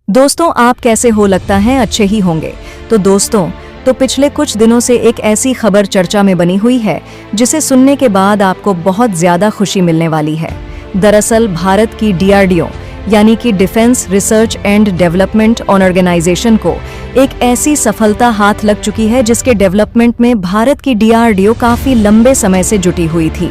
दोस्तों, आप कैसे हो? लगता है अच्छे ही होंगे। तो दोस्तों, पिछले कुछ दिनों से एक ऐसी खबर चर्चा में बनी हुई है जिसे सुनने के बाद आपको बहुत ज्यादा खुशी मिलने वाली है। दरअसल भारत की DRDO यानी कि Defence Research and Development Organisation को एक ऐसी सफलता हाथ लग चुकी है जिसके डेवलपमेंट में भारत की DRDO काफी लंबे समय से जुटी हुई थी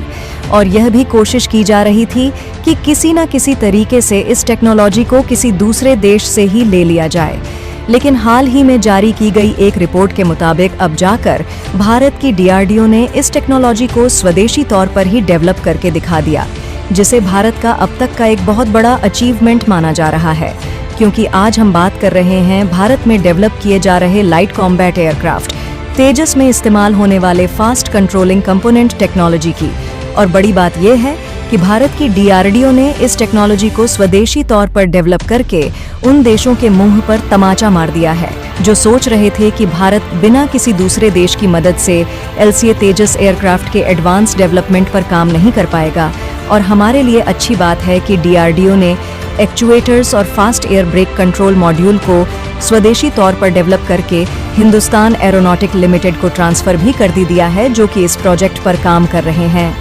और यह भी कोशिश की जा रही थी कि किसी न किसी तरीके से इस टेक्नोलॉजी को किसी दूसरे देश से ही ले लिया जाए। लेकिन हाल ही में जारी की गई एक रिपोर्ट के मुताबिक अब जाकर भारत की DRDO ने इस टेक्नोलॉजी को स्वदेशी तौर पर ही डेवलप करके दिखा दिया, जिसे भारत का अब तक का एक बहुत बड़ा अचीवमेंट माना जा रहा है। क्योंकि आज हम बात कर रहे हैं भारत में डेवलप किए जा रहे लाइट कॉम्बैट एयरक्राफ्ट तेजस में इस्तेमाल होने वाले फास्ट कंट्रोलिंग कंपोनेंट टेक्नोलॉजी की। और बड़ी बात यह है कि भारत की DRDO ने इस टेक्नोलॉजी को स्वदेशी तौर पर डेवलप करके उन देशों के मुंह पर तमाचा मार दिया है जो सोच रहे थे कि भारत बिना किसी दूसरे देश की मदद से LCA तेजस एयरक्राफ्ट के एडवांस डेवलपमेंट पर काम नहीं कर पाएगा। और हमारे लिए अच्छी बात है कि DRDO ने एक्चुएटर्स और fast air brake control module को स्वदेशी तौर पर डेवलप करके हिंदुस्तान एरोनॉटिक लिमिटेड को ट्रांसफर भी कर दिया है, जो कि इस प्रोजेक्ट पर काम कर रहे हैं।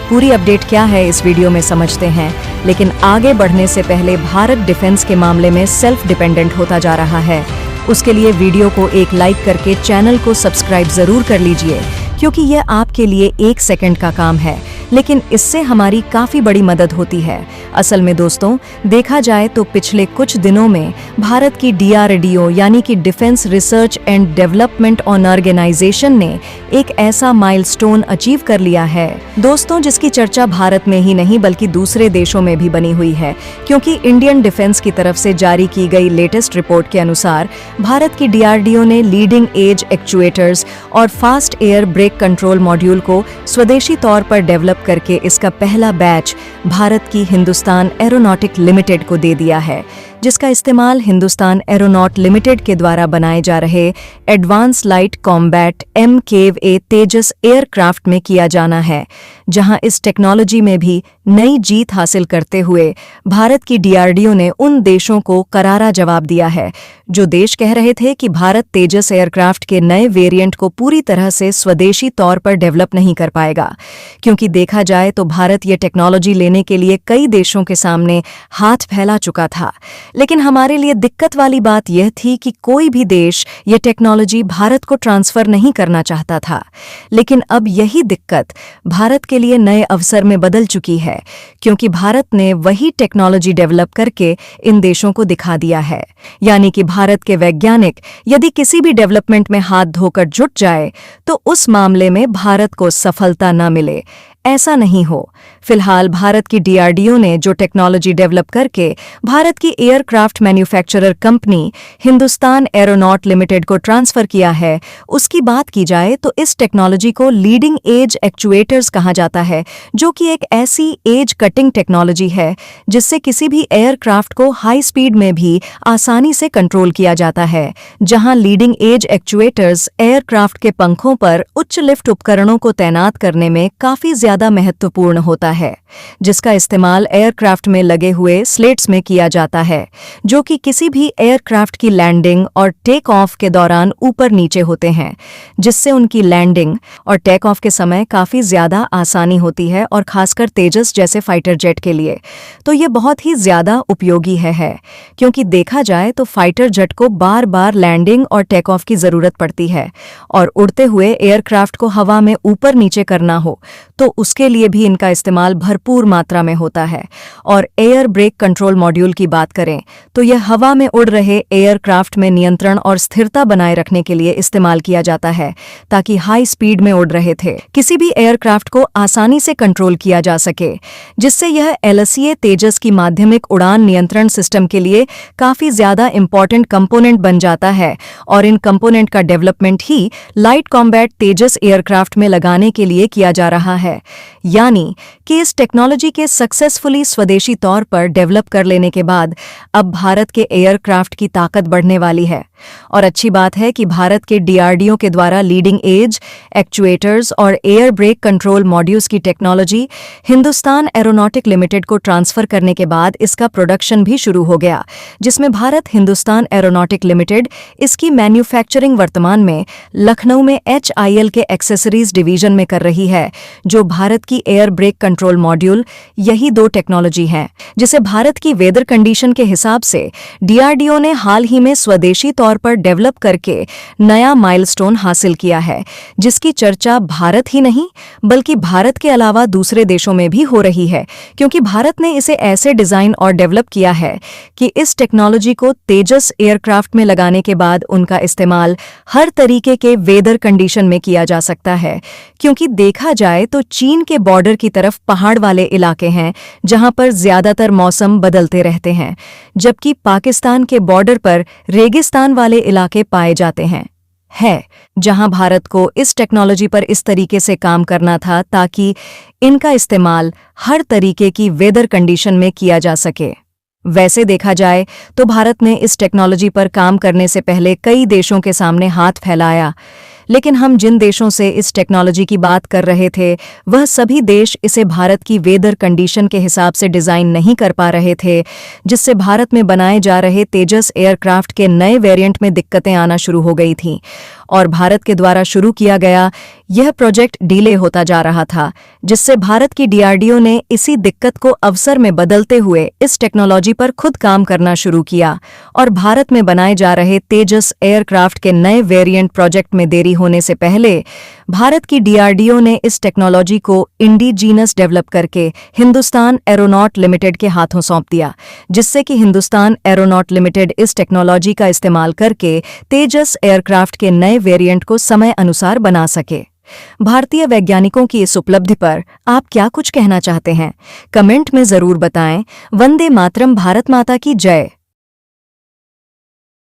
पूरी अपडेट क्या है इस वीडियो में समझते हैं, लेकिन आगे बढ़ने से पहले भारत डिफेंस के मामले में सेल्फ डिपेंडेंट होता जा रहा है। उसके लिए वीडियो को एक लाइक करके चैनल को सब्सक्राइब जरूर कर लीजिए, क्योंकि यह आपके लिए 1 सेकंड का काम है, लेकिन इससे हमारी काफी बड़ी मदद होती है। असल में दोस्तों, देखा जाए तो पिछले कुछ दिनों में भारत की DRDO यानी कि Defence Research and Development Organisation ने एक ऐसा माइलस्टोन अचीव कर लिया है दोस्तों, जिसकी चर्चा भारत में ही नहीं बल्कि दूसरे देशों में भी बनी हुई है। क्योंकि इंडियन डिफेंस की तरफ से जारी की गई लेटेस्ट रिपोर्ट के अनुसार भारत की DRDO ने लीडिंग एज एक्चुएटर्स और fast air brake control module को स्वदेशी तौर पर डेवलप करके इसका पहला बैच भारत की हिंदुस्तान एरोनॉटिक लिमिटेड को दे दिया है, जिसका इस्तेमाल हिंदुस्तान एरोनॉट लिमिटेड के द्वारा बनाए जा रहे एडवांस लाइट कॉम्बैट MKA तेजस एयरक्राफ्ट में किया जाना है। जहां इस टेक्नोलॉजी में भी नई जीत हासिल करते हुए भारत की DRDO ने उन देशों को करारा जवाब दिया है जो देश कह रहे थे कि भारत तेजस एयरक्राफ्ट के नए वेरिएंट को पूरी तरह से स्वदेशी तौर पर डेवलप नहीं कर पाएगा। क्योंकि देखा जाए तो भारत ये टेक्नोलॉजी लेने के लिए कई देशों के सामने हाथ फैला चुका था, लेकिन हमारे लिए दिक्कत वाली बात यह थी कि कोई भी देश ये टेक्नोलॉजी भारत को ट्रांसफर नहीं करना चाहता था। लेकिन अब यही दिक्कत भारत के लिए नए अवसर में बदल चुकी है, क्योंकि भारत ने वही टेक्नोलॉजी डेवलप करके इन देशों को दिखा दिया है। यानी कि भारत के वैज्ञानिक यदि किसी भी डेवलपमेंट में हाथ धोकर जुट जाए तो उस मामले में भारत को सफलता न मिले, ऐसा नहीं हो। फिलहाल भारत की DRDO ने जो टेक्नोलॉजी डेवलप करके भारत की aircraft manufacturer company Hindustan aeronaut limited को ट्रांसफर किया है, उसकी बात की जाए तो इस टेक्नोलॉजी को लीडिंग एज एक्चुएटर्स कहा जाता है, जो कि एक ऐसी एज कटिंग टेक्नोलॉजी है जिससे किसी भी एयरक्राफ्ट को हाई स्पीड में भी आसानी से कंट्रोल किया जाता है। जहां लीडिंग एज एक्चुएटर्स एयरक्राफ्ट के पंखों पर उच्च लिफ्ट उपकरणों को तैनात करने में काफी ज्यादा महत्वपूर्ण होता है, जिसका इस्तेमाल एयरक्राफ्ट में लगे हुए स्लेट्स में किया जाता है, जो कि किसी भी एयरक्राफ्ट की लैंडिंग और टेक ऑफ के दौरान ऊपर नीचे होते हैं, जिससे उनकी लैंडिंग और टेक ऑफ के समय काफी ज्यादा आसानी होती है, और खासकर तेजस जैसे फाइटर जेट के लिए तो ये बहुत ही ज्यादा उपयोगी है। क्योंकि देखा जाए तो फाइटर जेट को बार बार लैंडिंग और टेक ऑफ की जरूरत पड़ती है, और उड़ते हुए एयरक्राफ्ट को हवा में ऊपर नीचे करना हो तो उसके लिए भी इनका इस्तेमाल भरपूर मात्रा में होता है। और एयर ब्रेक कंट्रोल मॉड्यूल की बात करें तो यह हवा में उड़ रहे एयरक्राफ्ट में नियंत्रण और स्थिरता बनाए रखने के लिए इस्तेमाल किया जाता है, ताकि हाई स्पीड में उड़ रहे थे किसी भी एयरक्राफ्ट को आसानी से कंट्रोल किया जा सके, जिससे यह LCA तेजस की माध्यमिक उड़ान नियंत्रण सिस्टम के लिए काफी ज्यादा इंपॉर्टेंट कंपोनेंट बन जाता है। और इन कंपोनेंट का डेवलपमेंट ही लाइट कॉम्बैट तेजस एयरक्राफ्ट में लगाने के लिए किया जा रहा है। यानी कि इस टेक्नोलॉजी के सक्सेसफुली स्वदेशी तौर पर डेवलप कर लेने के बाद अब भारत के एयरक्राफ्ट की ताकत बढ़ने वाली है। और अच्छी बात है कि भारत के डीआरडीओ के द्वारा लीडिंग एज एक्चुएटर्स और एयर ब्रेक कंट्रोल मॉड्यूल्स की टेक्नोलॉजी हिंदुस्तान एरोनॉटिक लिमिटेड को ट्रांसफर करने के बाद इसका प्रोडक्शन भी शुरू हो गया, जिसमें भारत हिंदुस्तान एरोनॉटिक लिमिटेड इसकी मैन्युफैक्चरिंग वर्तमान में लखनऊ में HIL के एक्सेसरीज डिवीजन में कर रही है, जो भारत की एयर ब्रेक कंट्रोल मॉड्यूल यही दो टेक्नोलॉजी हैं जिसे भारत की वेदर कंडीशन के हिसाब से डीआरडीओ ने हाल ही में स्वदेशी तौर पर डेवलप करके नया माइलस्टोन हासिल किया है, जिसकी चर्चा भारत ही नहीं बल्कि भारत के अलावा दूसरे देशों में भी हो रही है, क्योंकि भारत ने इसे ऐसे डिजाइन और डेवलप किया है कि इस टेक्नोलॉजी को तेजस एयरक्राफ्ट में लगाने के बाद उनका इस्तेमाल हर तरीके के वेदर कंडीशन में किया जा सकता है। क्योंकि देखा जाए तो चीन के बॉर्डर की तरफ पहाड़ वाले इलाके हैं जहां पर ज्यादातर मौसम बदलते रहते हैं, जबकि पाकिस्तान के बॉर्डर पर रेगिस्तान वाले इलाके पाए जाते हैं जहां भारत को इस टेक्नोलॉजी पर इस तरीके से काम करना था ताकि इनका इस्तेमाल हर तरीके की वेदर कंडीशन में किया जा सके। वैसे देखा जाए तो भारत ने इस टेक्नोलॉजी पर काम करने से पहले कई देशों के सामने हाथ फैलाया, लेकिन हम जिन देशों से इस टेक्नोलॉजी की बात कर रहे थे वह सभी देश इसे भारत की वेदर कंडीशन के हिसाब से डिज़ाइन नहीं कर पा रहे थे, जिससे भारत में बनाए जा रहे तेजस एयरक्राफ्ट के नए वेरिएंट में दिक्कतें आना शुरू हो गई थीं और भारत के द्वारा शुरू किया गया यह प्रोजेक्ट डिले होता जा रहा था, जिससे भारत की डीआरडीओ ने इसी दिक्कत को अवसर में बदलते हुए इस टेक्नोलॉजी पर खुद काम करना शुरू किया और भारत में बनाए जा रहे तेजस एयरक्राफ्ट के नए वेरिएंट प्रोजेक्ट में देरी होने से पहले भारत की डीआरडीओ ने इस टेक्नोलॉजी को इंडिजीनस डेवलप करके हिंदुस्तान एरोनॉट लिमिटेड के हाथों सौंप दिया, जिससे कि हिंदुस्तान एरोनॉट लिमिटेड इस टेक्नोलॉजी का इस्तेमाल करके तेजस एयरक्राफ्ट के नए वेरिएंट को समय अनुसार बना सके। भारतीय वैज्ञानिकों की इस उपलब्धि पर आप क्या कुछ कहना चाहते हैं? कमेंट में जरूर बताएं। वंदे मातरम, भारत माता की जय।